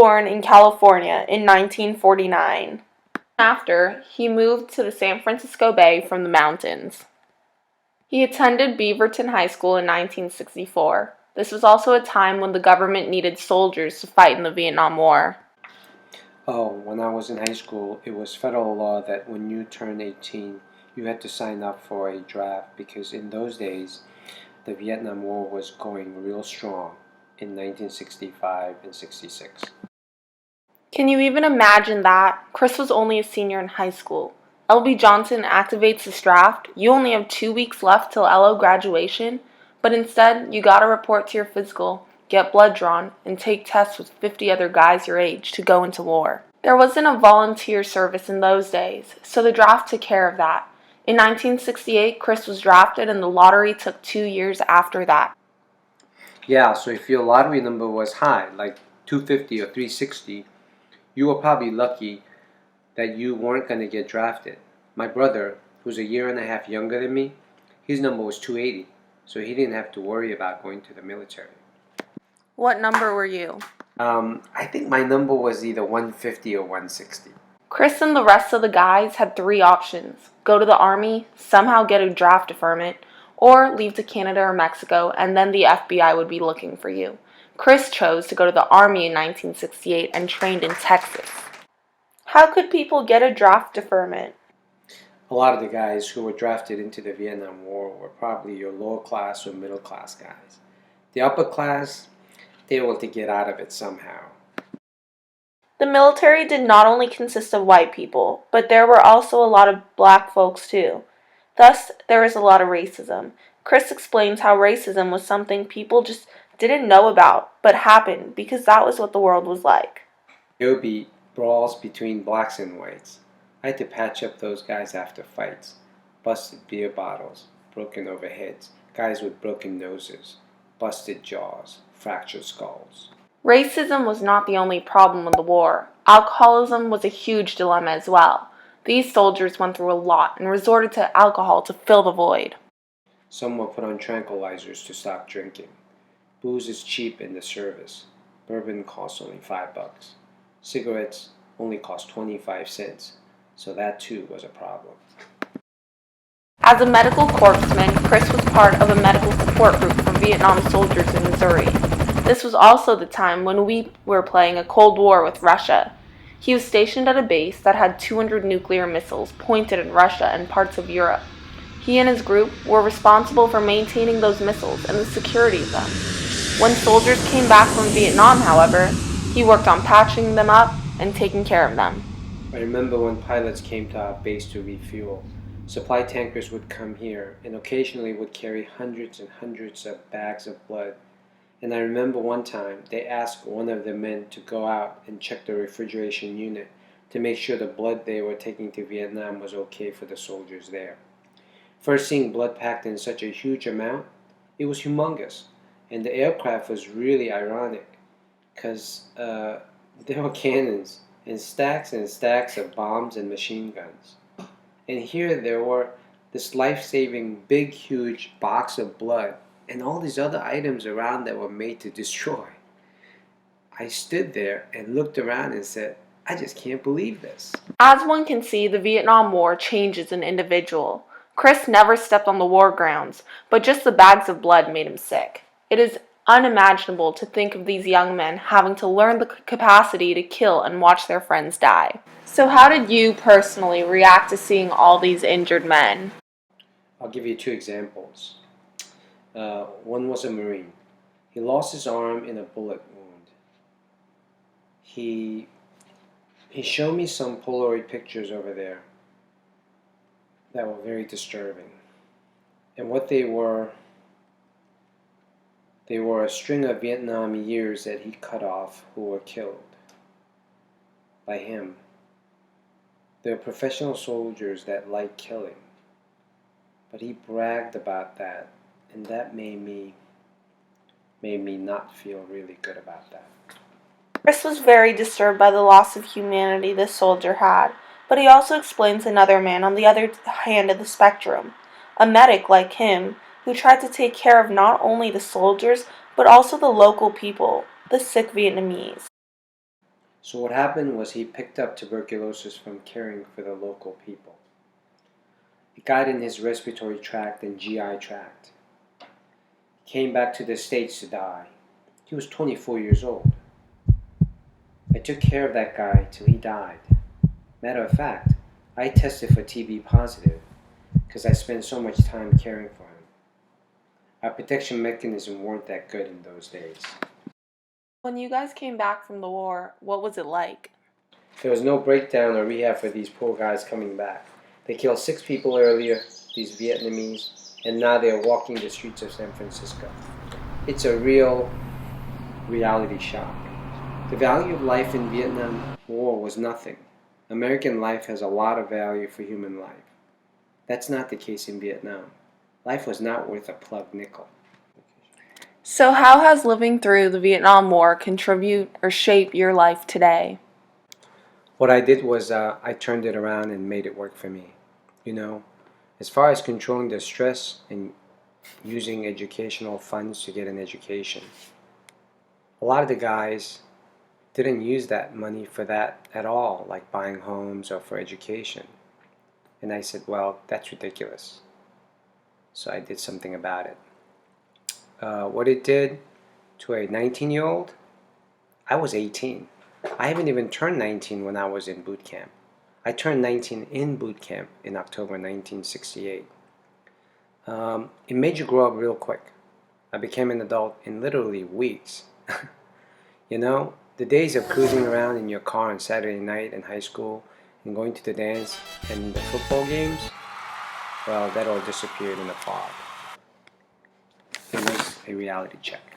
born in California in 1949. After, he moved to the San Francisco Bay from the mountains. He attended Beaverton High School in 1964. This was also a time when the government needed soldiers to fight in the Vietnam War. Oh, when I was in high school, it was federal law that when you turned 18, you had to sign up for a draft because in those days, the Vietnam War was going real strong in 1965 and 66. Can you even imagine that? Chris was only a senior in high school. LB Johnson activates this draft. You only have 2 weeks left till LO graduation, but instead, you gotta report to your physical, get blood drawn, and take tests with 50 other guys your age to go into war. There wasn't a volunteer service in those days, so the draft took care of that. In 1968, Chris was drafted, and the lottery took 2 years after that. Yeah, so if your lottery number was high, like 250 or 360, you were probably lucky that you weren't going to get drafted. My brother, who's a year and a half younger than me, his number was 280, so he didn't have to worry about going to the military. What number were you? I think my number was either 150 or 160. Chris and the rest of the guys had 3 options: go to the Army, somehow get a draft deferment, or leave to Canada or Mexico, and then the FBI would be looking for you. Chris chose to go to the Army in 1968 and trained in Texas. How could people get a draft deferment? A lot of the guys who were drafted into the Vietnam War were probably your lower class or middle class guys. The upper class, they were able to get out of it somehow. The military did not only consist of white people, but there were also a lot of black folks too. Thus, there was a lot of racism. Chris explains how racism was something people just didn't know about, but happened because that was what the world was like. There would be brawls between blacks and whites. I had to patch up those guys after fights. Busted beer bottles, broken overheads, guys with broken noses, busted jaws, fractured skulls. Racism was not the only problem in the war. Alcoholism was a huge dilemma as well. These soldiers went through a lot and resorted to alcohol to fill the void. Some were put on tranquilizers to stop drinking. Booze is cheap in the service. Bourbon costs only $5. Cigarettes only cost 25 cents, so that too was a problem. As a medical corpsman, Chris was part of a medical support group for Vietnam soldiers in Missouri. This was also the time when we were playing a Cold War with Russia. He was stationed at a base that had 200 nuclear missiles pointed at Russia and parts of Europe. He and his group were responsible for maintaining those missiles and the security of them. When soldiers came back from Vietnam, however, he worked on patching them up and taking care of them. I remember when pilots came to our base to refuel. Supply tankers would come here and occasionally would carry hundreds and hundreds of bags of blood. And I remember one time they asked one of the men to go out and check the refrigeration unit to make sure the blood they were taking to Vietnam was okay for the soldiers there. First seeing blood packed in such a huge amount, it was humongous. And the aircraft was really ironic because there were cannons and stacks of bombs and machine guns. And here there were this life-saving big huge box of blood and all these other items around that were made to destroy. I stood there and looked around and said, I just can't believe this. As one can see, the Vietnam War changes an individual. Chris never stepped on the war grounds, but just the bags of blood made him sick. It is unimaginable to think of these young men having to learn the capacity to kill and watch their friends die. So how did you personally react to seeing all these injured men? I'll give you 2 examples. One was a Marine. He lost his arm in a bullet wound. He showed me some Polaroid pictures over there that were very disturbing. And what they were a string of Vietnam years that he cut off who were killed by him. They were professional soldiers that liked killing. But he bragged about that, and that made me not feel really good about that. Chris was very disturbed by the loss of humanity this soldier had, but he also explains another man on the other hand of the spectrum, a medic like him, who tried to take care of not only the soldiers, but also the local people, the sick Vietnamese. So what happened was he picked up tuberculosis from caring for the local people. It got in his respiratory tract and GI tract. He came back to the States to die. He was 24 years old. I took care of that guy till he died. Matter of fact, I tested for TB positive because I spent so much time caring for him. Our protection mechanisms weren't that good in those days. When you guys came back from the war, what was it like? There was no breakdown or rehab for these poor guys coming back. They killed 6 people earlier, these Vietnamese, and now they're walking the streets of San Francisco. It's a real reality shock. The value of life in Vietnam War was nothing. American life has a lot of value for human life. That's not the case in Vietnam. Life was not worth a plugged nickel. So how has living through the Vietnam War contribute or shape your life today? What I did was I turned it around and made it work for me. You know, as far as controlling the stress and using educational funds to get an education, a lot of the guys didn't use that money for that at all, like buying homes or for education. And I said, well, that's ridiculous. So I did something about it. What it did to a 19-year-old, I was 18. I haven't even turned 19 when I was in boot camp. I turned 19 in boot camp in October 1968. It made you grow up real quick. I became an adult in literally weeks. You know, the days of cruising around in your car on Saturday night in high school and going to the dance and the football games, well, that all disappeared in the fog. It was a reality check.